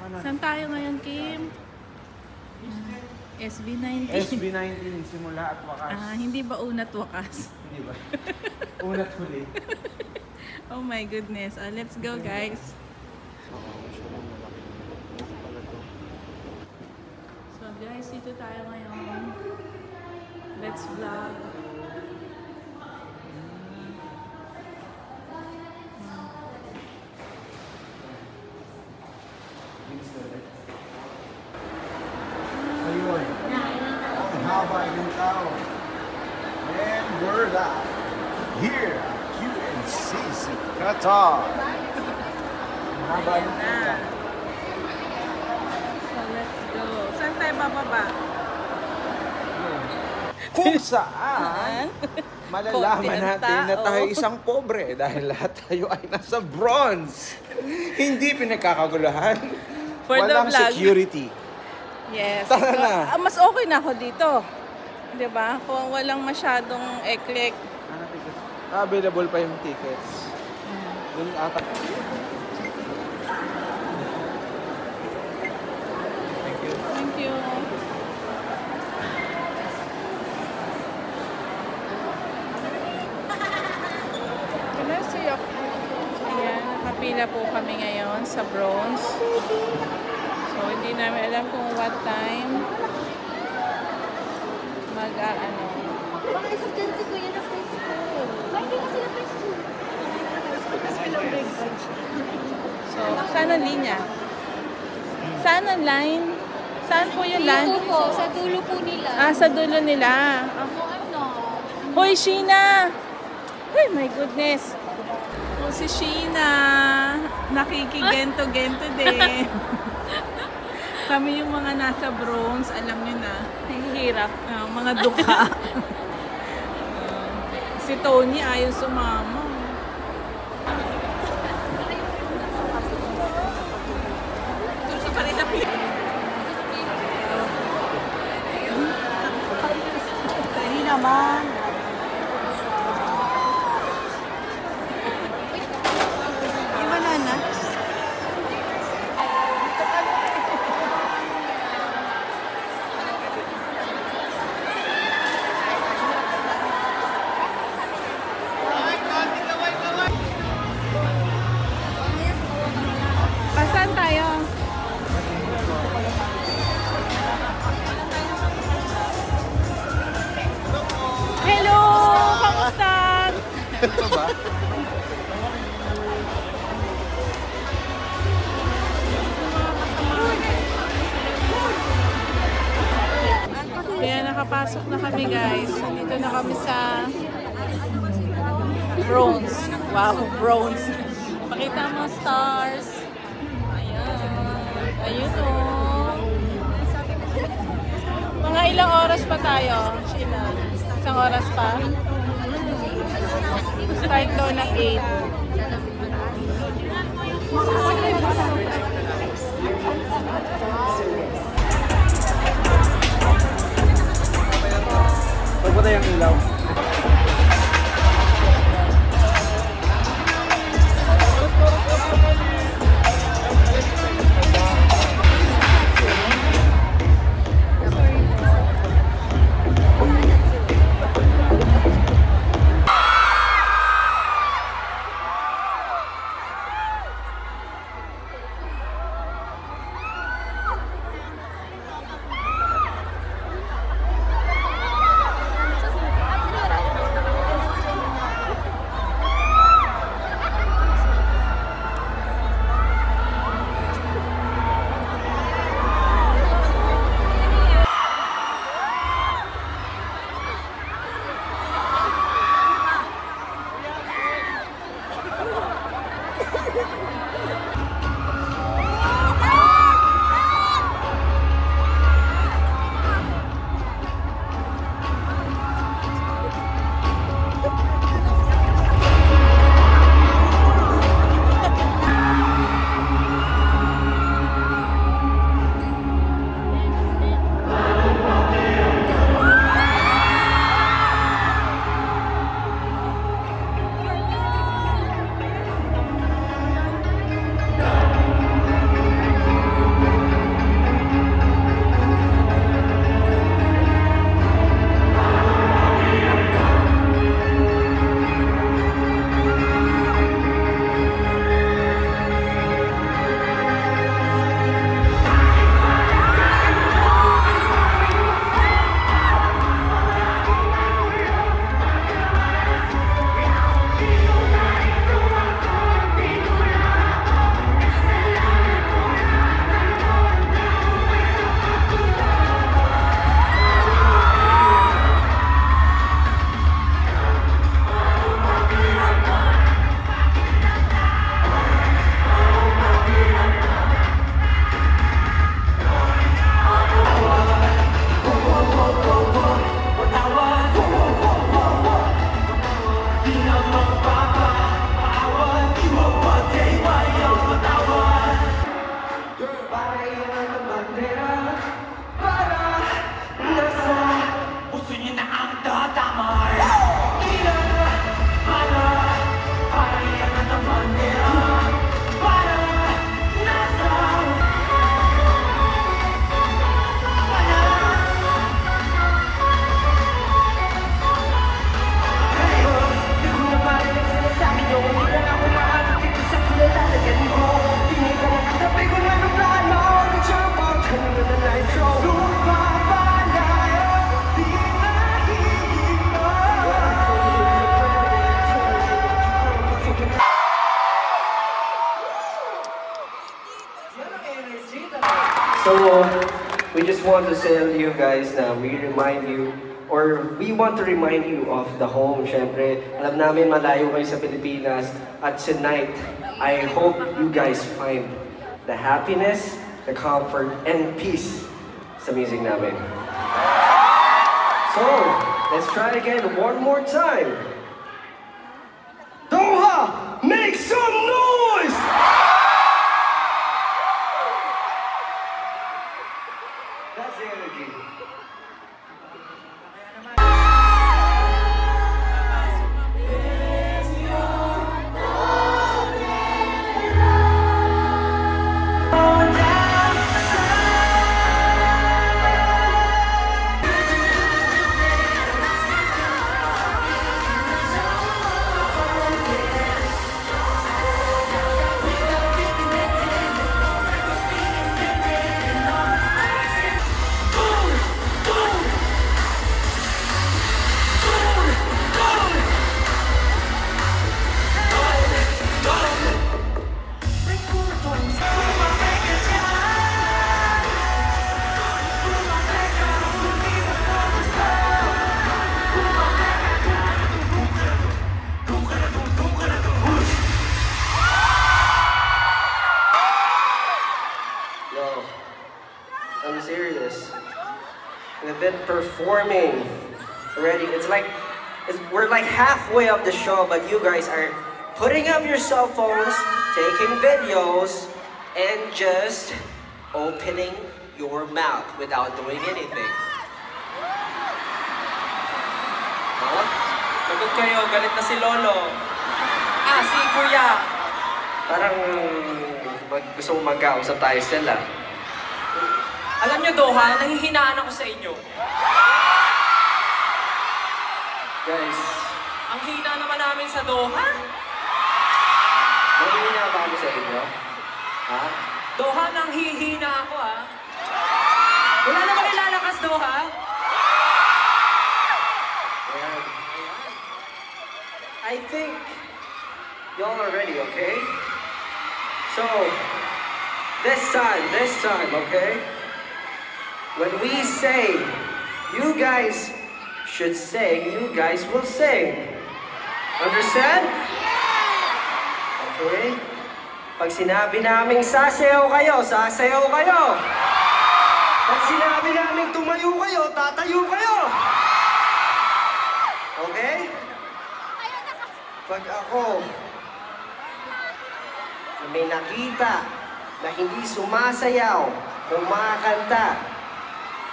Saan tayo ngayon, Kim? SB19. SB19, simula at wakas. Hindi ba unat wakas? Hindi ba? Unat huli. Oh my goodness. Let's go, guys. So guys, dito tayo ngayon. Let's vlog. Ayun. Haba yung tao. And we're live here at QNCC Qatar. Haba yung tao. So let's go. Saan tayo bababa? Kung saan malalaman natin na tayo isang pobre dahil lahat tayo ay nasa bronze. Hindi pinagkakaguluhan. Walang security. Yes. Tara na. Mas okay na ako dito. 'Di ba? Kung walang masyadong eklek. Available pa yung tickets. Doon ata. Thank you. Thank you. Can I see your... Ayan, nakapila po kami ngayon sa bronze. So, hindi namin alam kung what time mag-ano. Baka estudyante ko yun na place ko. Hindi kasi na place ko. Kasi lang break lunch. So, saan ang linya? Saan ang line? Saan po yung line? Dito po, sa dulo po nila. Sa dulo nila. Kung ano. Hoy, Sheena! Ay, my goodness! O, si Sheena, nakikigento-gento din. Kami yung mga nasa bronze, alam nyo na. Nahihirap. Mga duka. Si Tony ayaw sumama. Hindi naman. Yung banana. Saan tayo? Hello! Kamusta? Ito ba? Kaya nakapasok na kami, guys. Nandito na kami sa bronze. Wow, bronze. Pakita mo stars. Ayan. Ayun o. Mga ilang oras pa tayo, Sheila? Isang oras pa? Start daw ng 8. Pagpunta yung ilaw. So, we just want to tell you guys na we want to remind you of the home, syempre. Alam namin malayo kayo sa Pilipinas. At tonight, I hope you guys find the happiness, the comfort, and peace sa music namin. So, let's try again one more time. Doha, make some noise! That's the energy. I'm serious. We've been performing already. We're like halfway of the show, but you guys are putting up your cell phones, taking videos, and just opening your mouth without doing anything. Huh? Pagod kayo, galit na si Lolo. Ah, si Kuya. Parang gusto mo magkausap tayo sila. Alam niyo, Doha, nahihinaan ako sa inyo. Guys, ang hina naman namin sa Doha. mahihina ba ako sa inyo? Ha? Doha, nang hihina ako, ha? Wala namang ilalakas, Doha. Ayan. I think y'all are ready, okay? So, this time, okay? When we say, you guys should sing, you guys will sing. Understand? Okay? Pag sinabi naming sasayaw kayo, sasayaw kayo. Pag sinabi naming tumayo kayo, tatayo kayo. Okay? Pag ako may nakita na hindi sumasayaw, kumakanta,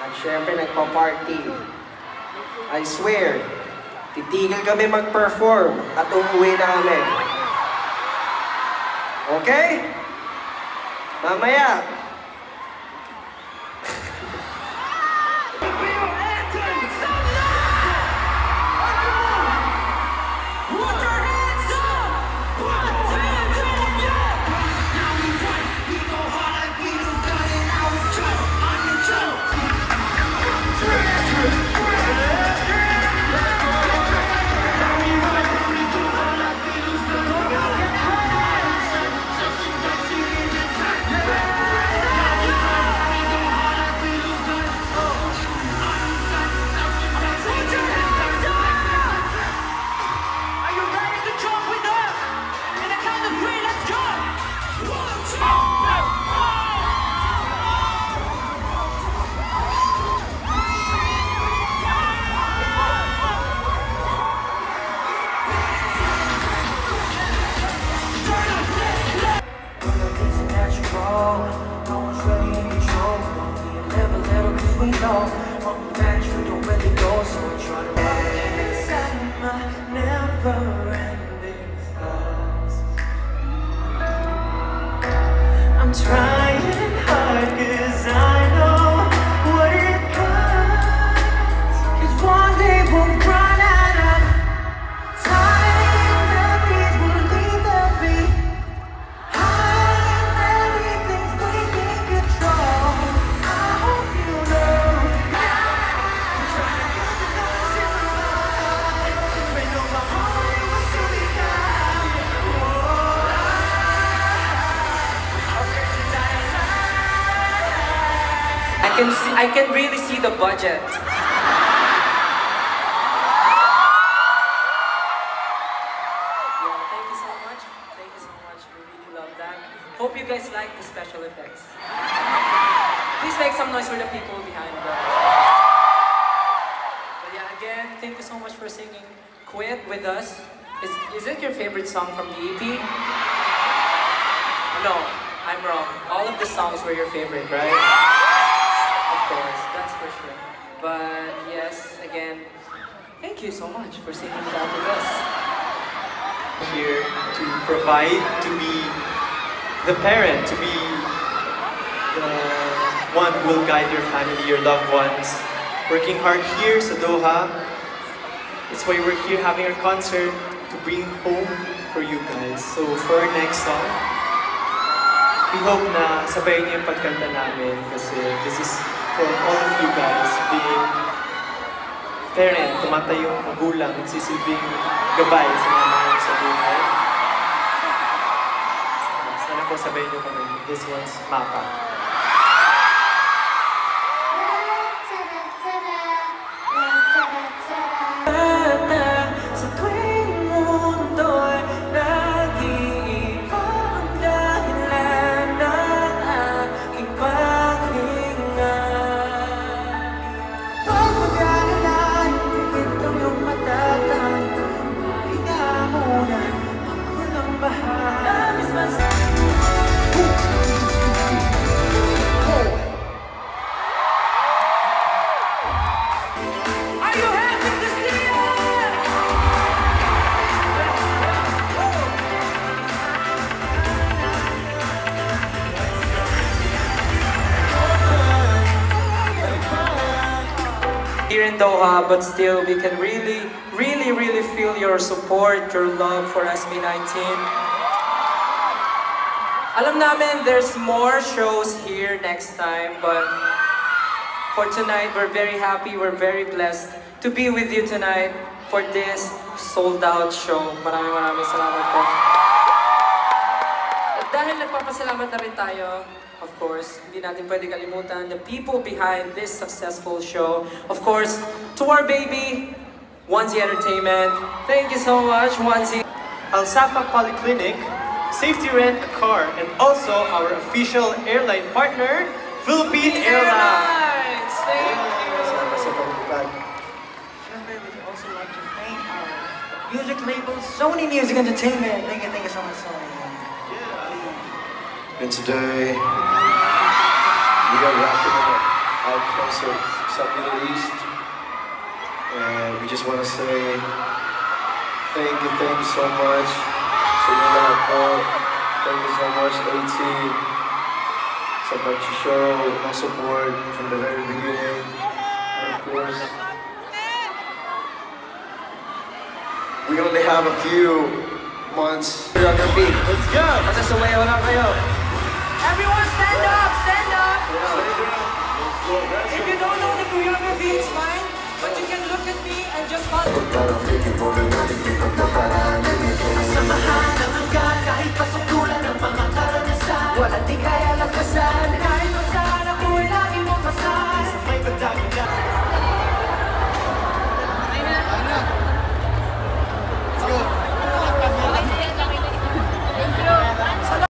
at syempre nagpa-party, I swear, titigil kami mag-perform at umuwi na kami. Okay? Mamaya. I'm trying hard 'cause I know what it costs. 'Cause one day we'll run out of time. Memories will leave the beat. High and everything's taking control. I hope you know. I'm trying to get the noise in the I can really see the budget. Thank you so much. Thank you so much. We really love that. Hope you guys like the special effects. Please make some noise for the people behind us. But yeah, again, thank you so much for singing Quit with us. Is it your favorite song from the EP? No, I'm wrong. All of the songs were your favorite, right? Of course, that's for sure. But yes, again, thank you so much for singing that with us. Here to provide, to be the parent, to be the one who will guide your family, your loved ones. Working hard here sa Doha. That's why we're here having our concert to bring home for you guys. So for our next song, we hope na sabayin niyo yung pagkanta namin kasi this is for all of you guys being parent, tumatay yung magulang, nagsisilbing gabay sa mga mahal sa buhay. Sana po sabayin niyo kami. This one's Mapa. Sa tuwing mundo'y nag-iiba ang dahilan ng aking paghinga. Huwag mag-alala, ito yung matatang pahinga muna, ako lang bahala. Are you happy to see us? Here in Doha, but still we can really feel your support, your love for SB19. Alam namin there's more shows here next time, but for tonight, we're very happy, we're very blessed to be with you tonight for this sold-out show. Maraming salamat po. At dahil nagpapasalamat na rin tayo, of course, hindi natin pwede kalimutan the people behind this successful show. Of course, to our baby, Onesie Entertainment. Thank you so much, Onesie. Al Safa Polyclinic, Safety Rent a Car, and also our official airline partner, Philippine Airlines. Thank you. Siyempre, we would also like to thank our music label, Sony Music Entertainment. Thank you so much, Sony. And today, we are wrapping up our concert sa Middle East. And we just want to say thank you so much sa inyo lahat po. Thank you so much, AT, sa pag-show ng support from the very beginning. And of course, we only have a few months. Choreography. Let's go! Kasi sumayaw na kayo. Everyone stand up, stand up. If you don't know the choreography, it's fine. But you can look at me and just follow.